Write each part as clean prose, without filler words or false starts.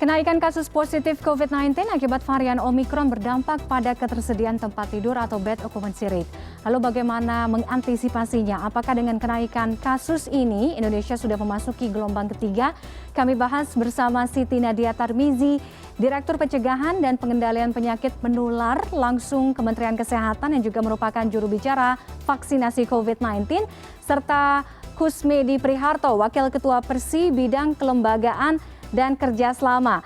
Kenaikan kasus positif COVID-19 akibat varian Omikron berdampak pada ketersediaan tempat tidur atau bed occupancy rate. Lalu bagaimana mengantisipasinya? Apakah dengan kenaikan kasus ini Indonesia sudah memasuki gelombang ketiga? Kami bahas bersama Siti Nadia Tarmizi, Direktur Pencegahan dan Pengendalian Penyakit Menular langsung Kementerian Kesehatan yang juga merupakan juru bicara vaksinasi COVID-19, serta Kusmedi Priharto, Wakil Ketua Persi Bidang Kelembagaan dan kerjasama.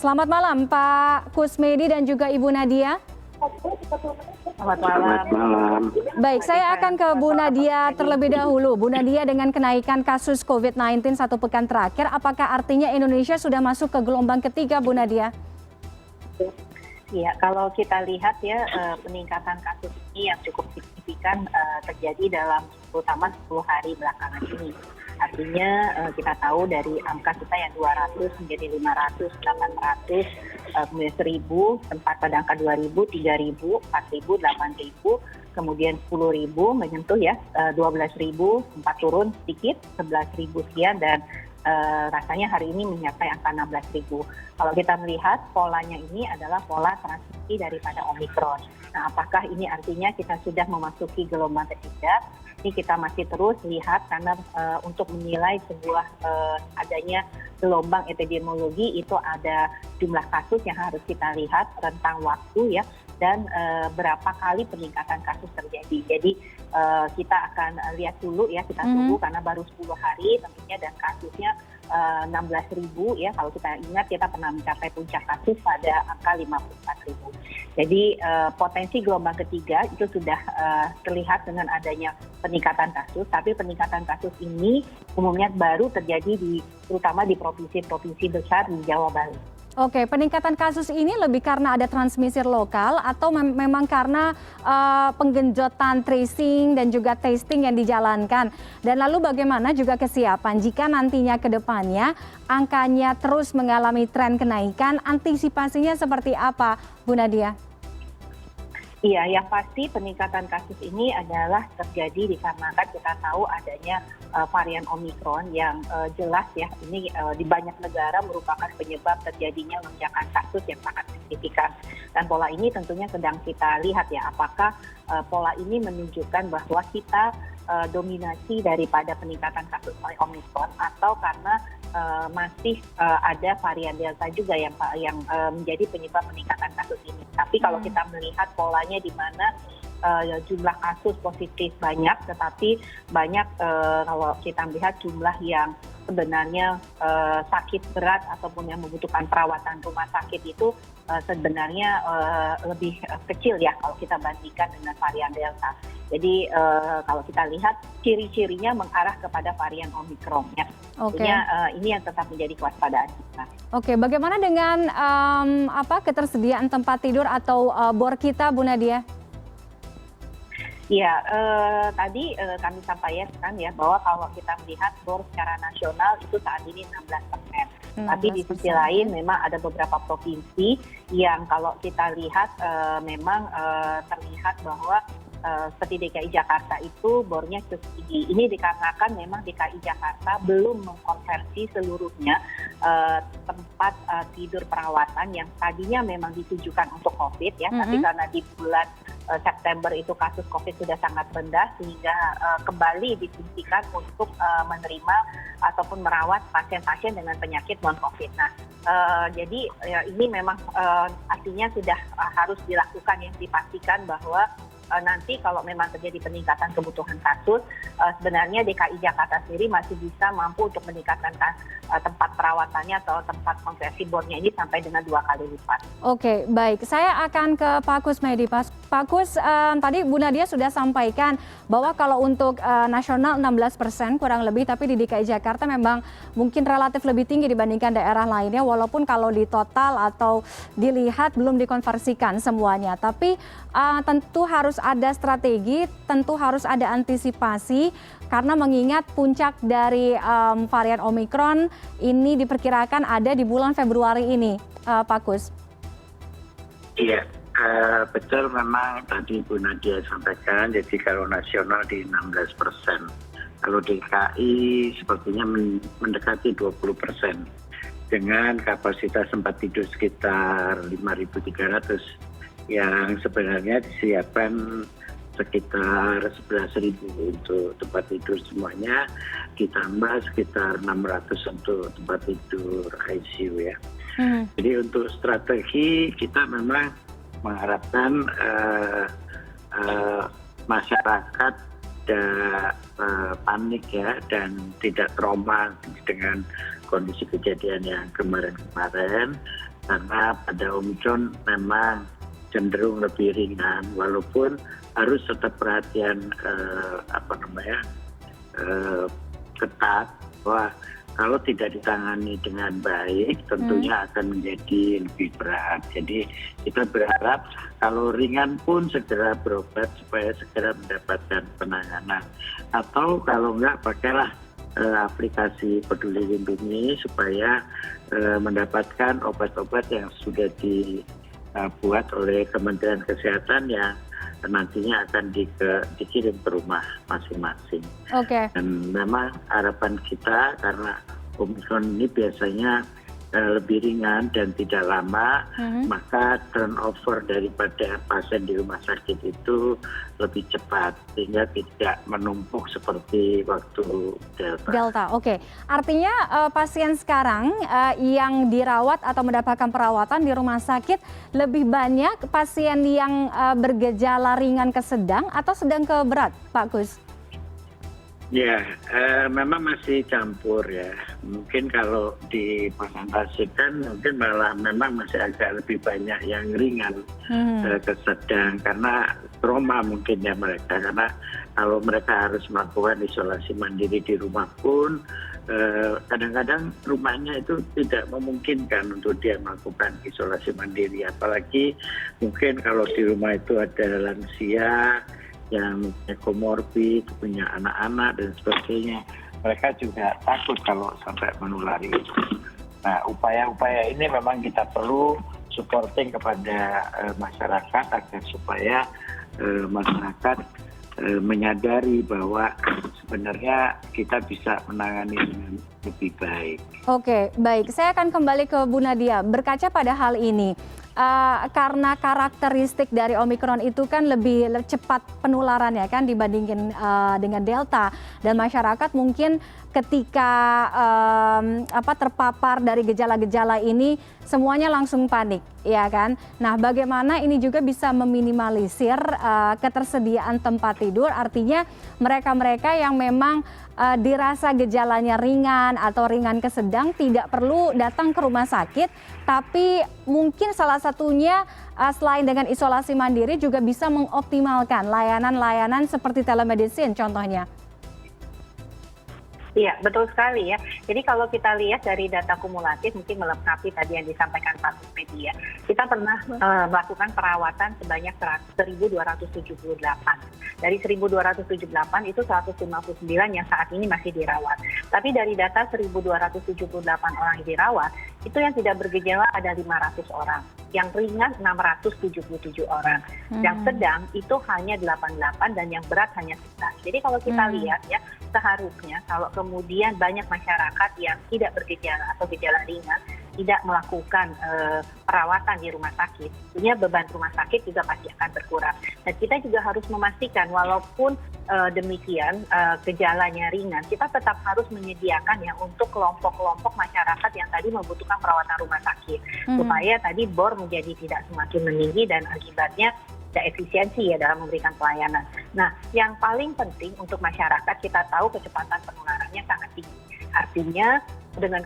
Selamat malam Pak Kusmedi dan juga Ibu Nadia. Selamat malam. Baik, saya akan ke Bu Nadia terlebih dahulu. Bu Nadia, dengan kenaikan kasus COVID-19 satu pekan terakhir, apakah artinya Indonesia sudah masuk ke gelombang ketiga, Bu Nadia? Iya, kalau kita lihat ya peningkatan kasus ini yang cukup signifikan terjadi dalam terutama 10 hari belakangan ini. Artinya kita tahu dari angka kita yang 200 menjadi 500, 800, kemudian 1000, sempat pada angka 2000, 3000, 4000, 8000, kemudian 10.000 menyentuh ya 12.000, sempat turun sedikit 11.000 sekian dan rasanya hari ini mencapai angka 16.000. Kalau kita melihat polanya ini adalah pola transmisi daripada Omikron. Nah, apakah ini artinya kita sudah memasuki gelombang ketiga? Ini kita masih terus lihat karena untuk menilai sebuah adanya gelombang epidemiologi itu ada jumlah kasus yang harus kita lihat rentang waktu ya dan berapa kali peningkatan kasus terjadi. Jadi kita akan lihat dulu ya, kita tunggu karena baru 10 hari tentunya dan kasusnya 16.000 ya. Kalau kita ingat kita pernah mencapai puncak kasus pada angka 54.000. Jadi potensi gelombang ketiga itu sudah terlihat dengan adanya peningkatan kasus, tapi peningkatan kasus ini umumnya baru terjadi terutama di provinsi-provinsi besar di Jawa Bali. Oke, peningkatan kasus ini lebih karena ada transmisi lokal atau memang karena penggenjotan tracing dan juga testing yang dijalankan? Dan lalu bagaimana juga kesiapan jika nantinya ke depannya angkanya terus mengalami tren kenaikan, antisipasinya seperti apa, Bu Nadia? Iya, yang pasti peningkatan kasus ini adalah terjadi dikarenakan kita tahu adanya varian Omikron yang jelas ya ini di banyak negara merupakan penyebab terjadinya lonjakan kasus yang sangat signifikan. Dan pola ini tentunya sedang kita lihat ya, apakah pola ini menunjukkan bahwa kita dominasi daripada peningkatan kasus oleh Omikron atau karena masih ada varian Delta juga yang menjadi penyebab peningkatan kasus ini. Tapi kalau kita melihat polanya di mana jumlah kasus positif banyak, tetapi banyak kalau kita melihat jumlah yang sebenarnya sakit berat ataupun yang membutuhkan perawatan rumah sakit itu sebenarnya lebih kecil ya kalau kita bandingkan dengan varian Delta. Jadi kalau kita lihat ciri-cirinya mengarah kepada varian Omikron ya. Artinya ini yang tetap menjadi kewaspadaan kita. Oke, bagaimana dengan ketersediaan tempat tidur atau bor kita, Bu Nadia? Ya, tadi kami sampaikan ya bahwa kalau kita melihat bor secara nasional itu saat ini 16%. Tapi di sisi lain memang ada beberapa provinsi yang kalau kita lihat memang terlihat bahwa seperti DKI Jakarta itu bornya cukup tinggi. Ini dikarenakan memang DKI Jakarta belum mengkonversi seluruhnya tempat tidur perawatan yang tadinya memang ditujukan untuk COVID ya, tapi karena di bulan September itu kasus COVID sudah sangat rendah sehingga kembali difungsikan untuk menerima ataupun merawat pasien-pasien dengan penyakit non-COVID. Nah, jadi ini memang artinya sudah harus dilakukan yang dipastikan bahwa nanti kalau memang terjadi peningkatan kebutuhan kasus, sebenarnya DKI Jakarta sendiri masih bisa mampu untuk meningkatkan tempat perawatannya atau tempat konversi bornya ini sampai dengan 2 kali lipat. Oke, baik. Saya akan ke Pak Kusmedi. Pak Kus, tadi Bu Nadia sudah sampaikan bahwa kalau untuk nasional 16% kurang lebih, tapi di DKI Jakarta memang mungkin relatif lebih tinggi dibandingkan daerah lainnya, walaupun kalau di total atau dilihat belum dikonversikan semuanya. Tapi tentu harus ada strategi, tentu harus ada antisipasi, karena mengingat puncak dari varian Omikron ini diperkirakan ada di bulan Februari ini, Pak Kus. Iya, betul memang tadi Bu Nadia sampaikan, jadi kalau nasional di 16%. Kalau DKI sepertinya mendekati 20%. dengan kapasitas tempat tidur sekitar 5.300 yang sebenarnya disiapkan sekitar 11.000 untuk tempat tidur semuanya, ditambah sekitar 600 untuk tempat tidur ICU ya. Jadi untuk strategi kita memang mengharapkan masyarakat tidak panik ya dan tidak trauma dengan kondisi kejadian yang kemarin-kemarin, karena pada Omicron memang cenderung lebih ringan, walaupun harus tetap perhatian ketat, bahwa kalau tidak ditangani dengan baik tentunya akan menjadi lebih berat. Jadi kita berharap kalau ringan pun segera berobat supaya segera mendapatkan penanganan, atau kalau enggak pakailah aplikasi Peduli Lindungi supaya mendapatkan obat-obat yang sudah dibuat oleh Kementerian Kesehatan yang nantinya akan dikirim ke rumah masing-masing. Dan memang harapan kita, karena Omicron ini biasanya lebih ringan dan tidak lama, maka turnover daripada pasien di rumah sakit itu lebih cepat, sehingga tidak menumpuk seperti waktu Delta. Oke. Artinya pasien sekarang yang dirawat atau mendapatkan perawatan di rumah sakit lebih banyak pasien yang bergejala ringan ke sedang atau sedang ke berat, Pak Kus? Ya, memang masih campur ya. Mungkin kalau dipresentasikan mungkin malah memang masih agak lebih banyak yang ringan ke sedang, karena trauma mungkin ya mereka. Karena kalau mereka harus melakukan isolasi mandiri di rumah pun, kadang-kadang rumahnya itu tidak memungkinkan untuk dia melakukan isolasi mandiri. Apalagi mungkin kalau di rumah itu ada lansia yang punya komorbid, punya anak-anak dan sebagainya, mereka juga takut kalau sampai menulari. Nah, upaya-upaya ini memang kita perlu supporting kepada masyarakat agar supaya masyarakat menyadari bahwa sebenarnya kita bisa menangani dengan lebih baik. Oke, baik. Saya akan kembali ke Bu Nadia. Berkaca pada hal ini, karena karakteristik dari Omicron itu kan lebih cepat penularannya kan dibandingin dengan Delta, dan masyarakat mungkin ketika terpapar dari gejala-gejala ini semuanya langsung panik, ya kan? Nah, bagaimana ini juga bisa meminimalisir ketersediaan tempat tidur, artinya mereka-mereka yang memang dirasa gejalanya ringan atau ringan ke sedang tidak perlu datang ke rumah sakit, tapi mungkin salah satunya selain dengan isolasi mandiri juga bisa mengoptimalkan layanan-layanan seperti telemedicine contohnya. Iya, betul sekali ya. Jadi kalau kita lihat dari data kumulatif, mungkin melengkapi tadi yang disampaikan Pak Kusmedi ya, kita pernah melakukan perawatan sebanyak 1.278. Dari 1.278 itu 159 yang saat ini masih dirawat. Tapi dari data 1.278 orang yang dirawat, itu yang tidak bergejala ada 500 orang. Yang ringan 677 orang. Yang sedang itu hanya 88 dan yang berat hanya 11. Jadi kalau kita lihat ya, seharusnya kalau kemudian banyak masyarakat yang tidak bergejala atau gejala ringan tidak melakukan perawatan di rumah sakit, tentunya beban rumah sakit juga pasti akan berkurang. Dan kita juga harus memastikan walaupun demikian gejalanya ringan, kita tetap harus menyediakan ya untuk kelompok-kelompok masyarakat yang tadi membutuhkan perawatan rumah sakit, supaya tadi bor menjadi tidak semakin meninggi dan akibatnya tidak efisiensi ya dalam memberikan pelayanan. Nah, yang paling penting untuk masyarakat, kita tahu kecepatan penularannya sangat tinggi. Artinya dengan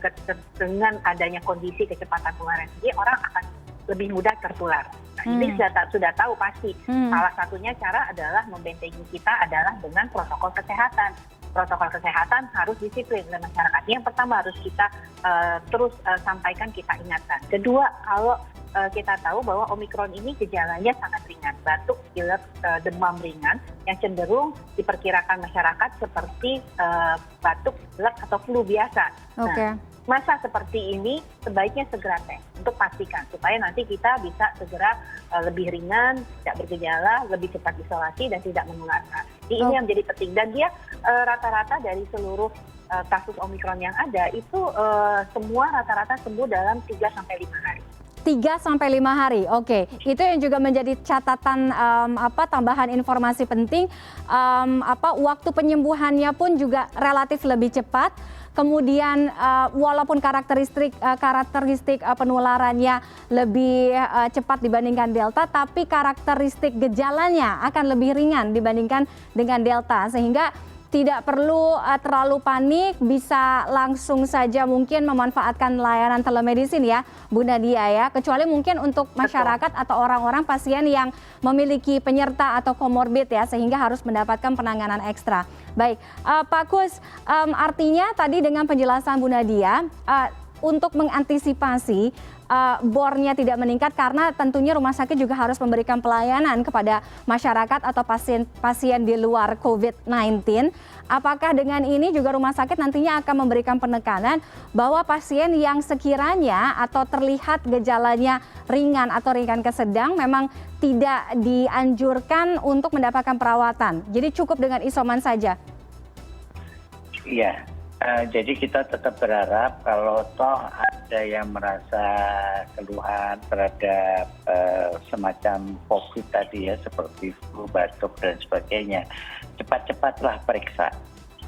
adanya kondisi kecepatan penularan tinggi, orang akan lebih mudah tertular. Nah, ini sudah tahu pasti. Salah satunya cara adalah membentengi kita adalah dengan protokol kesehatan. Protokol kesehatan harus disiplin oleh masyarakat. Yang pertama harus kita terus sampaikan, kita ingatkan. Kedua, kalau kita tahu bahwa Omicron ini gejalanya sangat ringan, batuk, pilek, demam ringan, yang cenderung diperkirakan masyarakat seperti batuk, pilek atau flu biasa. Nah, masa seperti ini sebaiknya segera tes untuk pastikan supaya nanti kita bisa segera lebih ringan, tidak bergejala, lebih cepat isolasi dan tidak menularkan. Jadi ini yang menjadi penting, dan dia rata-rata dari seluruh kasus Omikron yang ada itu semua rata-rata sembuh dalam 3-5 hari. 3-5 hari, oke. Itu yang juga menjadi catatan tambahan informasi penting. Waktu penyembuhannya pun juga relatif lebih cepat. Kemudian walaupun karakteristik penularannya lebih cepat dibandingkan Delta, tapi karakteristik gejalanya akan lebih ringan dibandingkan dengan Delta, sehingga tidak perlu terlalu panik, bisa langsung saja mungkin memanfaatkan layanan telemedicine ya, Bu Nadia ya. Kecuali mungkin untuk masyarakat atau orang-orang pasien yang memiliki penyerta atau komorbid ya, sehingga harus mendapatkan penanganan ekstra. Baik, Pak Kus, artinya tadi dengan penjelasan Bu Nadia, untuk mengantisipasi bornya tidak meningkat karena tentunya rumah sakit juga harus memberikan pelayanan kepada masyarakat atau pasien di luar COVID-19. Apakah dengan ini juga rumah sakit nantinya akan memberikan penekanan bahwa pasien yang sekiranya atau terlihat gejalanya ringan atau ringan ke sedang memang tidak dianjurkan untuk mendapatkan perawatan. Jadi cukup dengan isoman saja. Iya. Jadi kita tetap berharap kalau toh ada yang merasa keluhan terhadap semacam COVID tadi ya, seperti flu, batuk dan sebagainya, cepat-cepatlah periksa,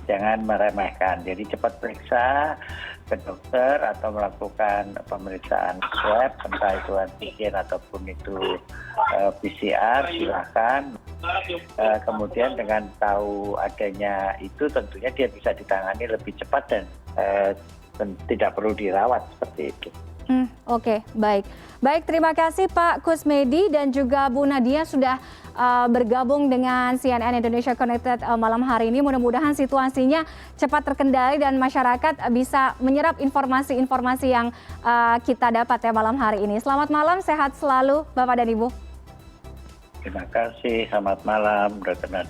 jangan meremehkan. Jadi cepat periksa ke dokter atau melakukan pemeriksaan swab, entah itu antigen ataupun itu PCR, silakan. Kemudian dengan tahu adanya itu tentunya dia bisa ditangani lebih cepat dan tidak perlu dirawat seperti itu. Oke, baik. Baik, terima kasih Pak Kusmedi dan juga Bu Nadia sudah bergabung dengan CNN Indonesia Connected malam hari ini. Mudah-mudahan situasinya cepat terkendali dan masyarakat bisa menyerap informasi-informasi yang kita dapat ya malam hari ini. Selamat malam, sehat selalu Bapak dan Ibu. Terima kasih, selamat malam, Dr. Nadia.